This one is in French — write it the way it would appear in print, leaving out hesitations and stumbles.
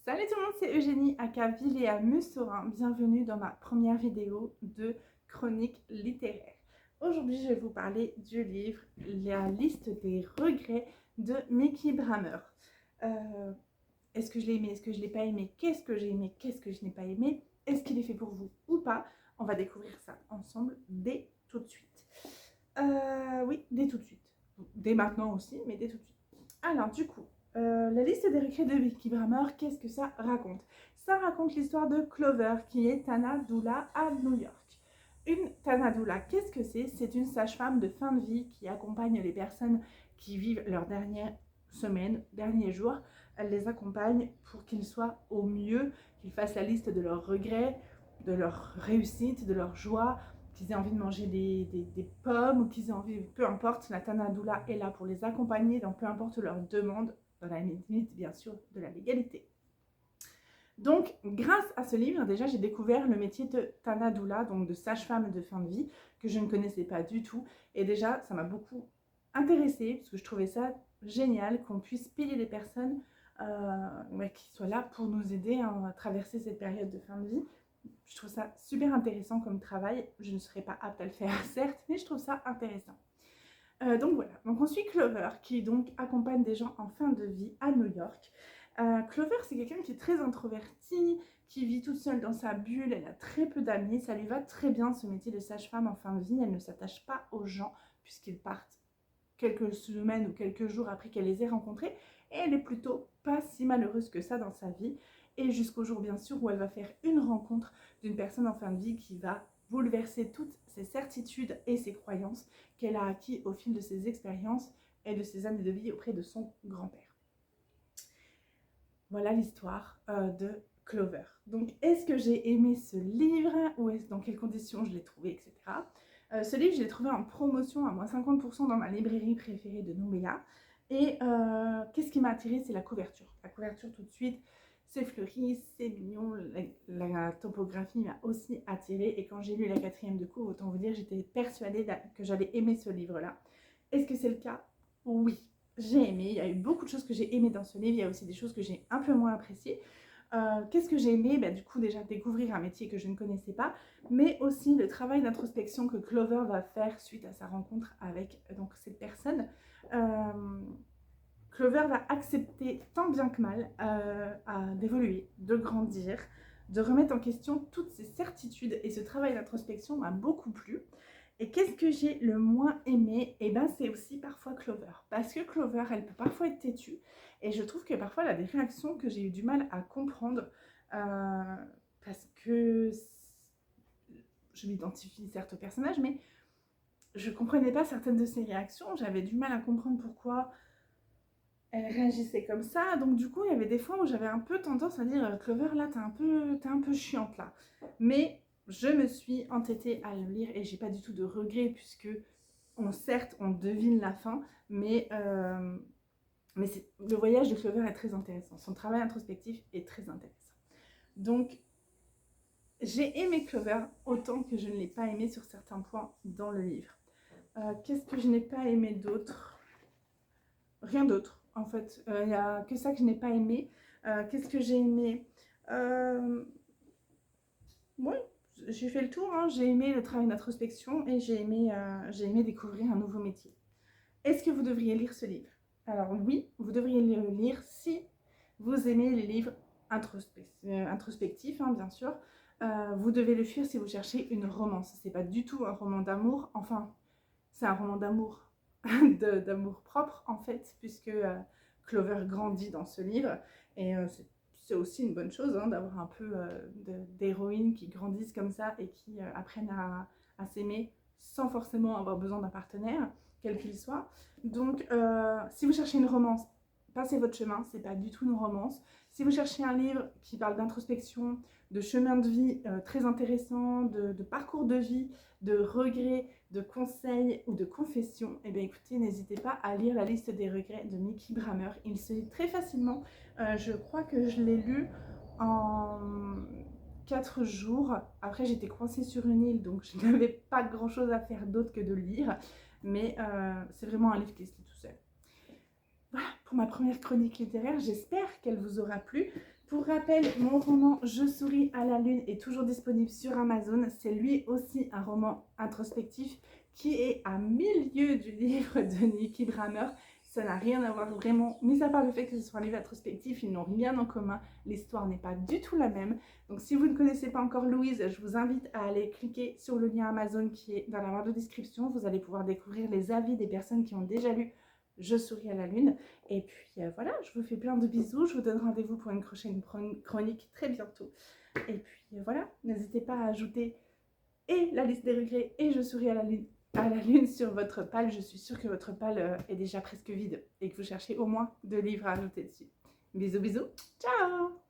Salut tout le monde, c'est Eugénie aka Viléa Mussorin. Bienvenue dans ma première vidéo de chronique littéraire. Aujourd'hui, je vais vous parler du livre La liste des regrets de Mickey Brammer. Est-ce que je l'ai aimé? Est-ce que je ne l'ai pas aimé? Qu'est-ce que j'ai aimé? Qu'est-ce que je n'ai pas aimé? Est-ce qu'il est fait pour vous ou pas? On va découvrir ça ensemble dès tout de suite. Oui, dès tout de suite. Dès maintenant aussi, mais dès tout de suite. Alors, du coup, la liste des regrets de Mickey Brammer, qu'est-ce que ça raconte? Ça raconte l'histoire de Clover, qui est Tana Doula à New York. Une Tana Doula, qu'est-ce que c'est? C'est une sage-femme de fin de vie qui accompagne les personnes qui vivent leur dernière semaine, dernier jour. Elle les accompagne pour qu'ils soient au mieux, qu'ils fassent la liste de leurs regrets, de leurs réussites, de leurs joies, qu'ils aient envie de manger des pommes ou qu'ils aient envie, peu importe, la Tana Doula est là pour les accompagner dans peu importe leur demande, dans la limite bien sûr de la légalité. Donc grâce à ce livre, déjà j'ai découvert le métier de Tana Doula, donc de sage-femme de fin de vie, que je ne connaissais pas du tout. Et déjà ça m'a beaucoup intéressée, parce que je trouvais ça génial qu'on puisse payer des personnes qui soient là pour nous aider à traverser cette période de fin de vie. Je trouve ça super intéressant comme travail. Je ne serais pas apte à le faire, certes, mais je trouve ça intéressant. Donc voilà, donc on suit Clover qui donc accompagne des gens en fin de vie à New York. Clover, c'est quelqu'un qui est très introverti, qui vit toute seule dans sa bulle, elle a très peu d'amis, ça lui va très bien ce métier de sage-femme en fin de vie, elle ne s'attache pas aux gens puisqu'ils partent quelques semaines ou quelques jours après qu'elle les ait rencontrés, et elle est plutôt pas si malheureuse que ça dans sa vie, et jusqu'au jour bien sûr où elle va faire une rencontre d'une personne en fin de vie qui va bouleverser toutes ses certitudes et ses croyances qu'elle a acquis au fil de ses expériences et de ses années de vie auprès de son grand-père. Voilà l'histoire de Clover. Donc, est-ce que j'ai aimé ce livre ou dans quelles conditions je l'ai trouvé, etc. Ce livre, je l'ai trouvé en promotion à moins 50% dans ma librairie préférée de Nouméa. Et qu'est-ce qui m'a attirée? C'est la couverture. La couverture tout de suite, c'est fleuri, c'est mignon. La topographie m'a aussi attirée. Et quand j'ai lu la 4e de cours, autant vous dire, j'étais persuadée que j'allais aimer ce livre-là. Est-ce que c'est le cas? Oui, j'ai aimé. Il y a eu beaucoup de choses que j'ai aimées dans ce livre. Il y a aussi des choses que j'ai un peu moins appréciées. Qu'est-ce que j'ai aimé? Du coup, déjà découvrir un métier que je ne connaissais pas, mais aussi le travail d'introspection que Clover va faire suite à sa rencontre avec donc, cette personne. Clover va accepter tant bien que mal d'évoluer, de grandir, de remettre en question toutes ses certitudes, et ce travail d'introspection m'a beaucoup plu. Et qu'est-ce que j'ai le moins aimé? Et c'est aussi parfois Clover, parce que Clover, elle peut parfois être têtue, et je trouve que parfois elle a des réactions que j'ai eu du mal à comprendre, parce que je m'identifie certes au personnage, mais je comprenais pas certaines de ses réactions, j'avais du mal à comprendre pourquoi elle réagissait comme ça. Donc du coup, il y avait des fois où j'avais un peu tendance à dire Clover, là, t'es un peu chiante là. Mais je me suis entêtée à le lire et j'ai pas du tout de regret puisque certes, on devine la fin, mais le voyage de Clover est très intéressant. Son travail introspectif est très intéressant. Donc, j'ai aimé Clover autant que je ne l'ai pas aimé sur certains points dans le livre. Qu'est-ce que je n'ai pas aimé d'autre? Rien d'autre. En fait, il n'y a que ça que je n'ai pas aimé. Qu'est-ce que j'ai aimé? Ouais, j'ai fait le tour, hein. J'ai aimé le travail d'introspection et j'ai aimé découvrir un nouveau métier. Est-ce que vous devriez lire ce livre? Alors oui, vous devriez le lire si vous aimez les livres introspectifs, hein, bien sûr. Vous devez le fuir si vous cherchez une romance. C'est pas du tout un roman d'amour. Enfin, c'est un roman d'amour. D'amour propre en fait, puisque Clover grandit dans ce livre, et c'est aussi une bonne chose, hein, d'avoir un peu d'héroïnes qui grandissent comme ça et qui apprennent à s'aimer sans forcément avoir besoin d'un partenaire, quel qu'il soit. Donc si vous cherchez une romance, passez votre chemin, c'est pas du tout une romance. Si vous cherchez un livre qui parle d'introspection, de chemin de vie très intéressant, de parcours de vie, de regrets, de conseils ou de confessions, eh bien écoutez, n'hésitez pas à lire La liste des regrets de Mickey Brammer. Il se lit très facilement. Je crois que je l'ai lu en 4 jours. Après, j'étais coincée sur une île, donc je n'avais pas grand chose à faire d'autre que de lire. Mais c'est vraiment un livre qui se lit tout seul. Voilà pour ma première chronique littéraire, j'espère qu'elle vous aura plu. Pour rappel, mon roman Je souris à la lune est toujours disponible sur Amazon. C'est lui aussi un roman introspectif qui est à milieu du livre de Nikki Drammer. Ça n'a rien à voir vraiment, mis à part le fait que ce soit un livre introspectif, ils n'ont rien en commun. L'histoire n'est pas du tout la même. Donc si vous ne connaissez pas encore Louise, je vous invite à aller cliquer sur le lien Amazon qui est dans la barre de description. Vous allez pouvoir découvrir les avis des personnes qui ont déjà lu Je souris à la lune. Et puis voilà, je vous fais plein de bisous. Je vous donne rendez-vous pour une prochaine chronique très bientôt. Et puis voilà, n'hésitez pas à ajouter et la liste des regrets et Je souris à la lune sur votre palle. Je suis sûre que votre palle est déjà presque vide et que vous cherchez au moins 2 livres à ajouter dessus. Bisous, bisous. Ciao!